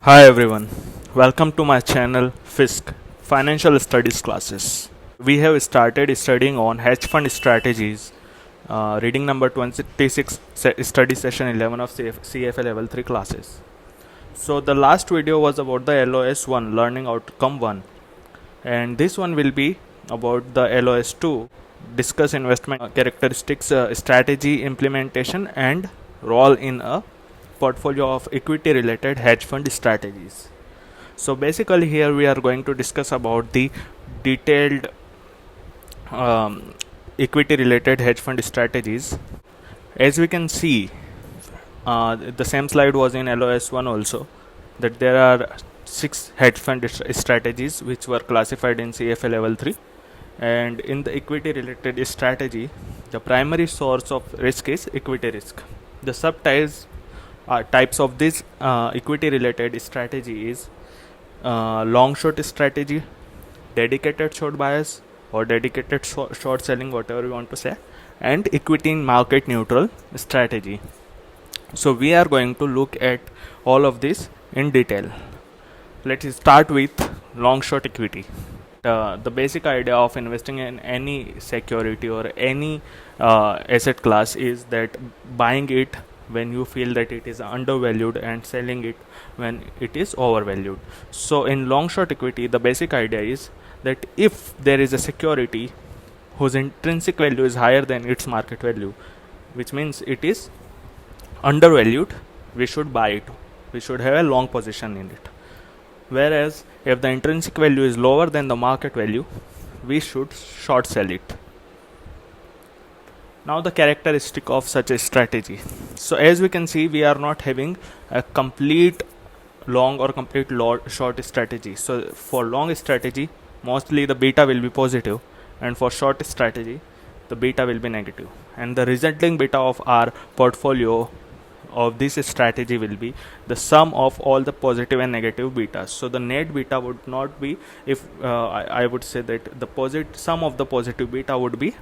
Hi everyone, welcome to my channel FISC Financial Studies classes. We have started studying on hedge fund strategies, reading number 26, study session 11 of CFA level 3 classes. So the last video was about the LOS 1, learning outcome 1, and this one will be about the LOS 2, discuss investment characteristics, strategy implementation and role in a portfolio of equity related hedge fund strategies. So basically here we are going to discuss about the detailed um, equity related hedge fund strategies. As we can see, the same slide was in LOS1 also, that there are 6 hedge fund strategies which were classified in CFA level 3, and in the equity related strategy the primary source of risk is equity risk. The types of this equity related strategy is long short strategy, dedicated short bias or dedicated short selling, whatever you want to say, and equity market neutral strategy. So we are going to look at all of this in detail. Let's start with long short equity. The basic idea of investing in any security or any asset class is that buying it when you feel that it is undervalued and selling it when it is overvalued. So in long short equity, the basic idea is that if there is a security whose intrinsic value is higher than its market value, which means it is undervalued, we should buy it. We should have a long position in it. Whereas if the intrinsic value is lower than the market value, we should short sell it. Now the characteristic of such a strategy. So as we can see, we are not having a complete long or complete short strategy. So for long strategy, mostly the beta will be positive, and for short strategy, the beta will be negative. And the resulting beta of our portfolio of this strategy will be the sum of all the positive and negative betas. So the net beta would not be, if I would say that the sum of the positive beta would be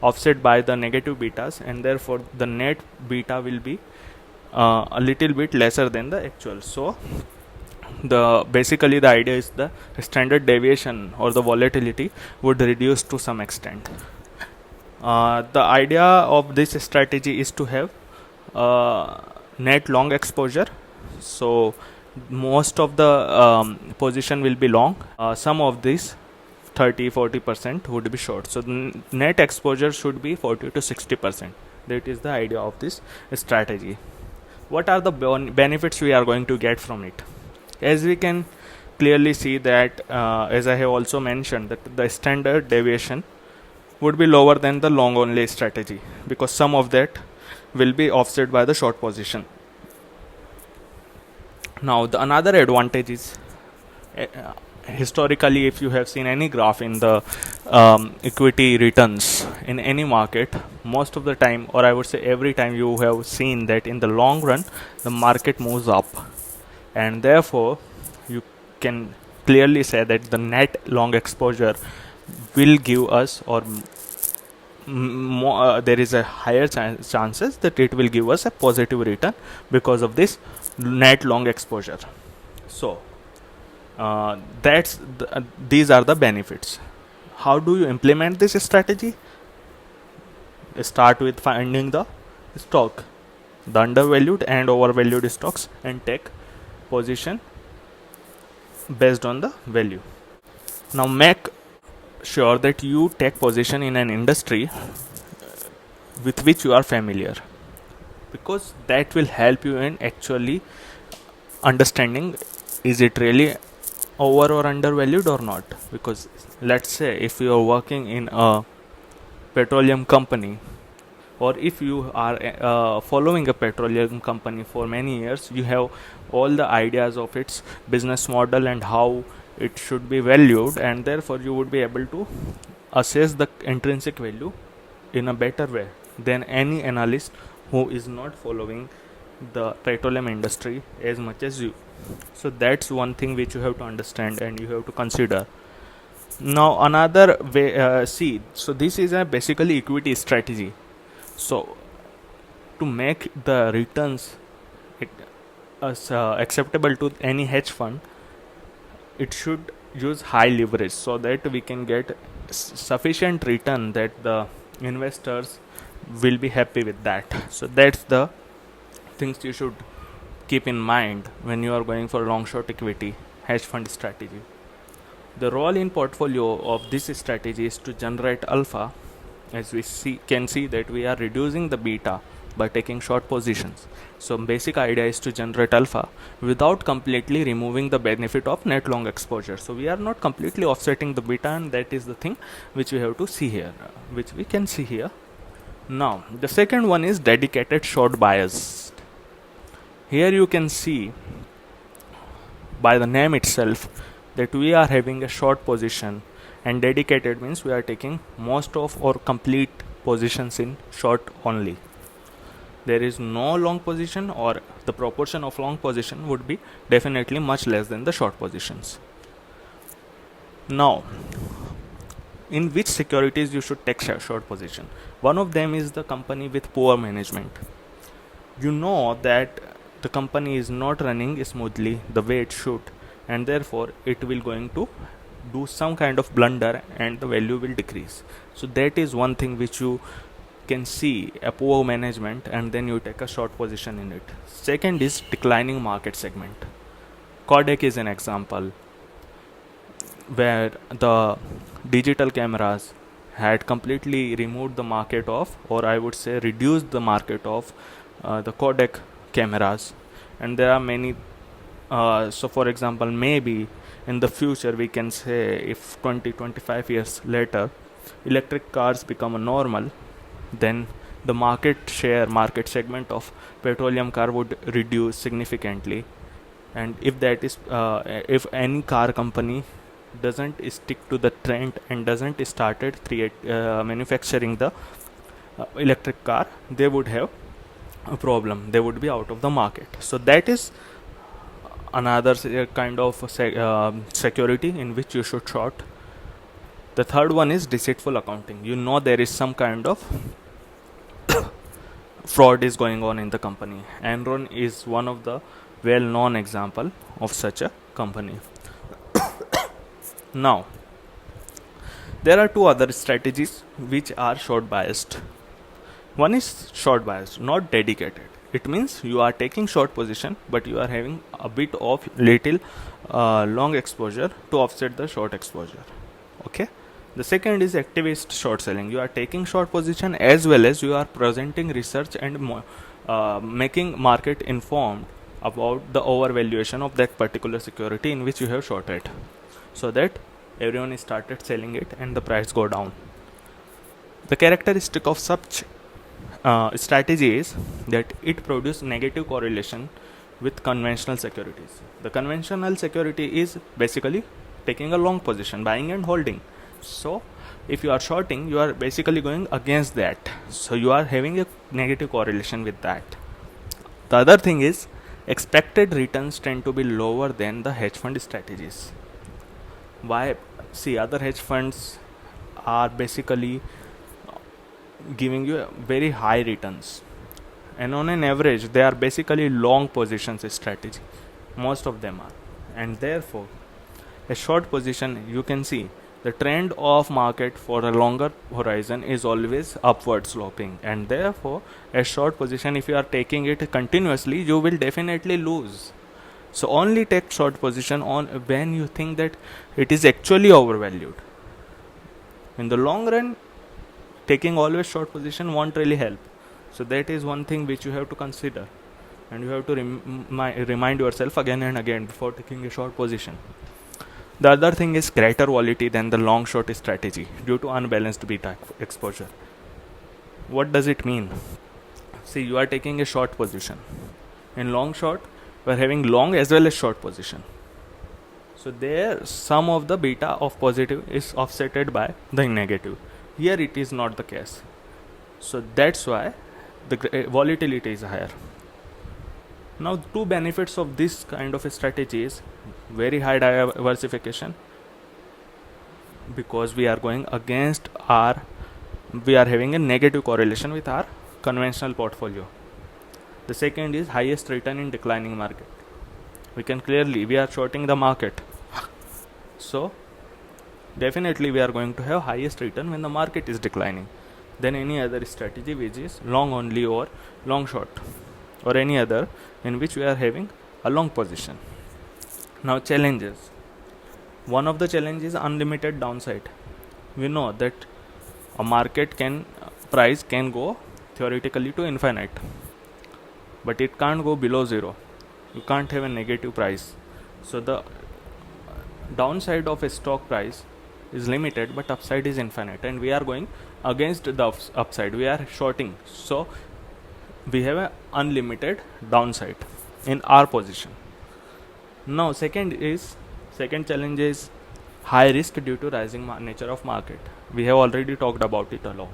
offset by the negative betas, and therefore the net beta will be a little bit lesser than the actual. So basically the idea is the standard deviation or the volatility would reduce to some extent. The idea of this strategy is to have net long exposure. So most of the position will be long. Some of this 30-40% would be short. So the net exposure should be 40 to 60%. That is the idea of this strategy. What are the benefits we are going to get from it? As we can clearly see that, as I have also mentioned, that the standard deviation would be lower than the long only strategy, because some of that will be offset by the short position. Now the another advantage is, historically, if you have seen any graph in the equity returns in any market, most of the time, or I would say every time, you have seen that in the long run the market moves up, and therefore you can clearly say that the net long exposure will give us, or there is a higher chances that it will give us a positive return because of this net long exposure. So these are the benefits. How do you implement this strategy? Start with finding the stock, the undervalued and overvalued stocks, and take position based on the value. Now make sure that you take position in an industry with which you are familiar, because that will help you in actually understanding, is it really over or undervalued or not. Because let's say if you are working in a petroleum company, or if you are following a petroleum company for many years, you have all the ideas of its business model and how it should be valued, and therefore you would be able to assess the intrinsic value in a better way than any analyst who is not following the petroleum industry as much as you. So that's one thing which you have to understand and you have to consider. Now another way, so this is a basically equity strategy. So to make the returns acceptable to any hedge fund, it should use high leverage so that we can get sufficient return that the investors will be happy with that. So that's the things you should keep in mind when you are going for long short equity hedge fund strategy. The role in portfolio of this strategy is to generate alpha. As we can see that we are reducing the beta by taking short positions. So basic idea is to generate alpha without completely removing the benefit of net long exposure. So we are not completely offsetting the beta, and that is the thing which we have to see here, which we can see here. Now the second one is dedicated short bias. Here you can see by the name itself that we are having a short position, and dedicated means we are taking most of or complete positions in short only. There is no long position, or the proportion of long position would be definitely much less than the short positions. Now, in which securities you should take short position? One of them is the company with poor management. You know that the company is not running smoothly the way it should, and therefore it will going to do some kind of blunder and the value will decrease. So that is one thing which you can see, a poor management, and then you take a short position in it. Second is declining market segment. Kodak is an example where the digital cameras had completely removed the market of, or I would say reduced the market of the Kodak cameras, and there are many. So for example, maybe in the future we can say if 20-25 years later electric cars become a normal, then the market segment of petroleum car would reduce significantly. And if that is if any car company doesn't stick to the trend and doesn't started manufacturing the electric car, they would have a problem. They would be out of the market. So that is another kind of security in which you should short. The third one is deceitful accounting. You know there is some kind of fraud is going on in the company. Enron is one of the well-known example of such a company. Now, there are two other strategies which are short biased. One is short biased, not dedicated. It means you are taking short position, but you are having a bit of little long exposure to offset the short exposure. Okay. The second is activist short selling. You are taking short position as well as you are presenting research and making market informed about the overvaluation of that particular security in which you have shorted, so that everyone started selling it and the price go down. The characteristic of such strategy is that it produces negative correlation with conventional securities. The conventional security is basically taking a long position, buying and holding. So if you are shorting, you are basically going against that. So you are having a negative correlation with that. The other thing is expected returns tend to be lower than the hedge fund strategies. Why? See, other hedge funds are basically giving you very high returns, and on an average they are basically long positions strategy. Most of them are, and therefore a short position, you can see the trend of market for a longer horizon is always upward sloping, and therefore a short position, if you are taking it continuously, you will definitely lose. So only take short position on when you think that it is actually overvalued. In the long run, taking always short position won't really help. So that is one thing which you have to consider, and you have to remind yourself again and again before taking a short position. The other thing is greater volatility than the long short strategy due to unbalanced beta exposure. What does it mean? See, you are taking a short position. In long short, we are having long as well as short position. So there some of the beta of positive is offsetted by the negative. Here it is not the case. So that's why the volatility is higher. Now, two benefits of this kind of a strategy is very high diversification, because we are going against we are having a negative correlation with our conventional portfolio. The second is highest return in declining market. We are shorting the market. So definitely we are going to have highest return when the market is declining than any other strategy which is long only or long short, or any other in which we are having a long position. Now challenges. One of the challenges is unlimited downside. We know that a market price can go theoretically to infinite, but it can't go below zero. You can't have a negative price. So the downside of a stock price is limited, but upside is infinite, and we are going against the upside. We are shorting, so we have an unlimited downside in our position. Now second challenge is high risk due to rising nature of market. We have already talked about it a lot.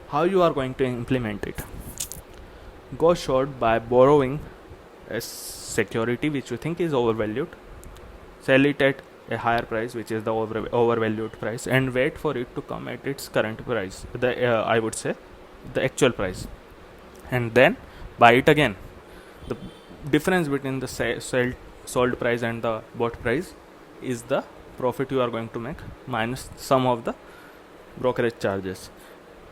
How you are going to implement it? Go short by borrowing a security which you think is overvalued, sell it at a higher price, which is the overvalued price, and wait for it to come at its current price, I would say the actual price, and then buy it again. The difference between the sold price and the bought price is the profit you are going to make minus some of the brokerage charges,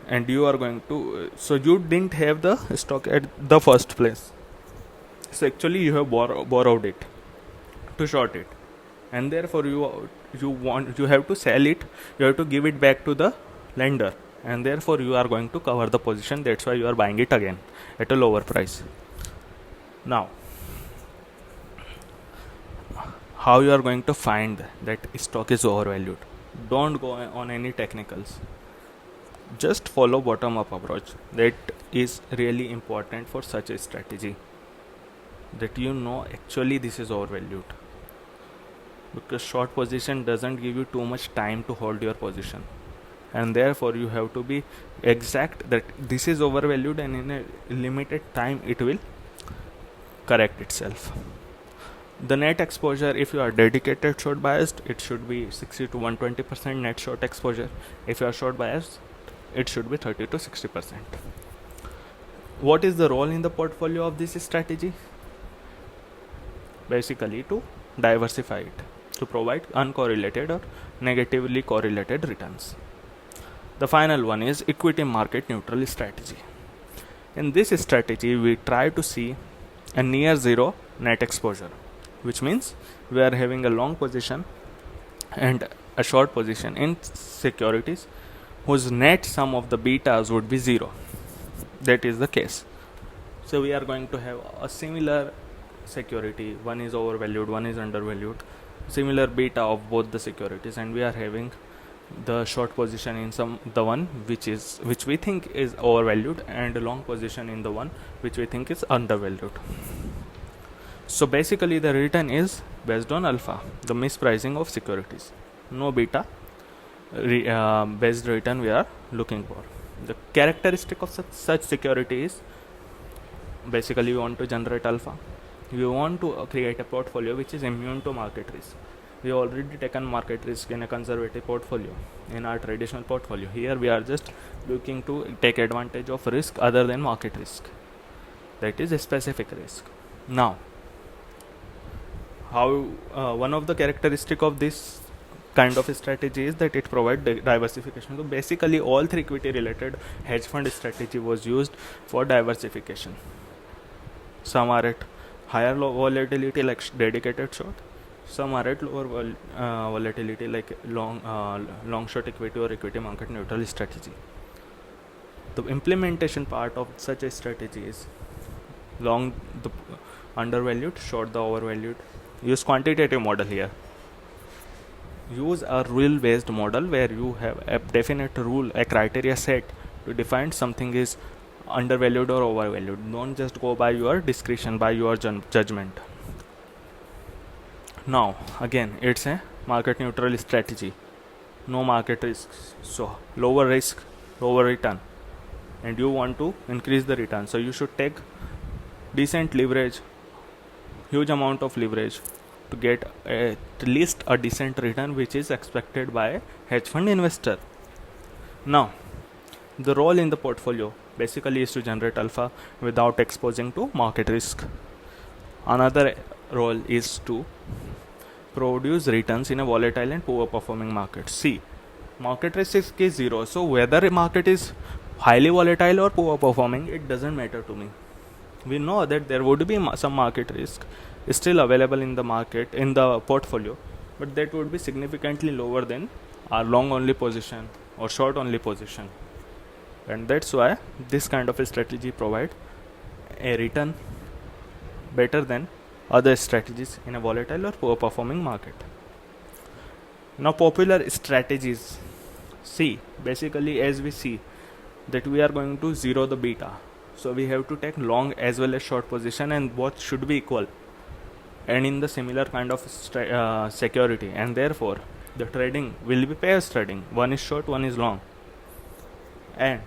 and you are going to so you didn't have the stock at the first place, so actually you have borrowed it to short it, and therefore you have to sell it, you have to give it back to the lender, and therefore you are going to cover the position. That's why you are buying it again at a lower price. Now how you are going to find that stock is overvalued? Don't go on any technicals, just follow bottom up approach. That is really important for such a strategy, that actually this is overvalued, because short position doesn't give you too much time to hold your position, and therefore you have to be exact that this is overvalued, and in a limited time it will correct itself. The net exposure, if you are dedicated short biased, it should be 60 to 120% net short exposure. If you are short biased, it should be 30 to 60%. What is the role in the portfolio of this strategy? Basically to diversify it, to provide uncorrelated or negatively correlated returns. The final one is equity market neutral strategy. In this strategy, we try to see a near zero net exposure, which means we are having a long position and a short position in securities whose net sum of the betas would be zero. That is the case. So we are going to have a similar security, one is overvalued, one is undervalued, similar beta of both the securities, and we are having the short position in the one which we think is overvalued, and a long position in the one which we think is undervalued. So basically the return is based on alpha, the mispricing of securities, no beta based return we are looking for. The characteristic of such security is basically we want to generate alpha. We want to create a portfolio which is immune to market risk. We already taken market risk in a conservative portfolio, in our traditional portfolio. Here we are just looking to take advantage of risk other than market risk, that is a specific risk. Now how one of the characteristic of this kind of a strategy is that it provides diversification. So basically all three equity related hedge fund strategy was used for diversification. Some are at higher volatility like dedicated short, some are at lower volatility like long short equity or equity market neutral strategy. The implementation part of such a strategy is long the undervalued, short the overvalued. Use quantitative model here. Use a rule based model where you have a definite rule, a criteria set to define something is undervalued or overvalued. Don't just go by your discretion, by your judgment. Now again, it's a market neutral strategy, no market risks, so lower risk, lower return, and you want to increase the return, so you should take decent leverage, huge amount of leverage to get at least a decent return which is expected by a hedge fund investor. Now the role in the portfolio, basically is to generate alpha without exposing to market risk. Another role is to produce returns in a volatile and poor performing market. See, market risk is zero, so whether a market is highly volatile or poor performing, it doesn't matter to me. We know that there would be some market risk still available in the market, in the portfolio, but that would be significantly lower than our long only position or short only position, and that's why this kind of a strategy provide a return better than other strategies in a volatile or poor performing market. Now, popular strategies. See, basically, as we see that we are going to zero the beta, so we have to take long as well as short position, and both should be equal and in the similar kind of security, and therefore the trading will be pairs trading. One is short, one is long, and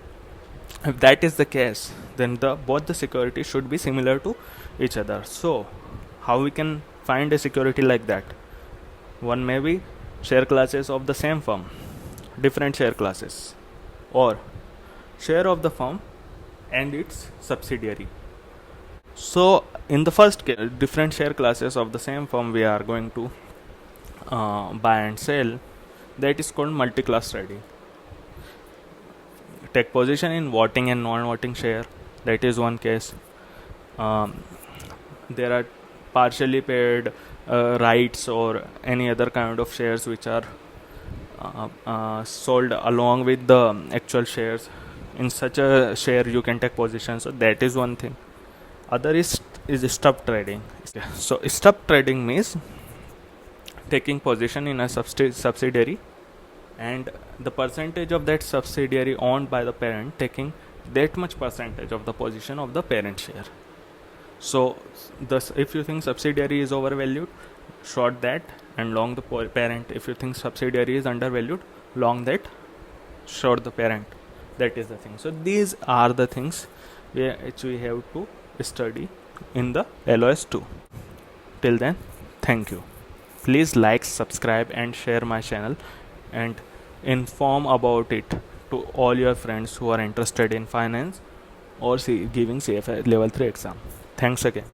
if that is the case, then both the security should be similar to each other. So how we can find a security like that? One may be share classes of the same firm, different share classes, or share of the firm and its subsidiary. So in the first case, different share classes of the same firm we are going to buy and sell. That is called multi-class trading. Take position in voting and non-voting share. That is one case. There are partially paid rights or any other kind of shares which are sold along with the actual shares. In such a share you can take position. So that is one thing. Other is stub trading. So stub trading means taking position in a subsidiary, and the percentage of that subsidiary owned by the parent taking that much percentage of the position of the parent share. So thus, if you think subsidiary is overvalued, short that and long the parent. If you think subsidiary is undervalued, long that, short the parent. That is the thing. So these are the things which we have to study in the LOS 2. Till then, thank you. Please like, subscribe and share my channel, and inform about it to all your friends who are interested in finance or giving CFA level 3 exam. Thanks again.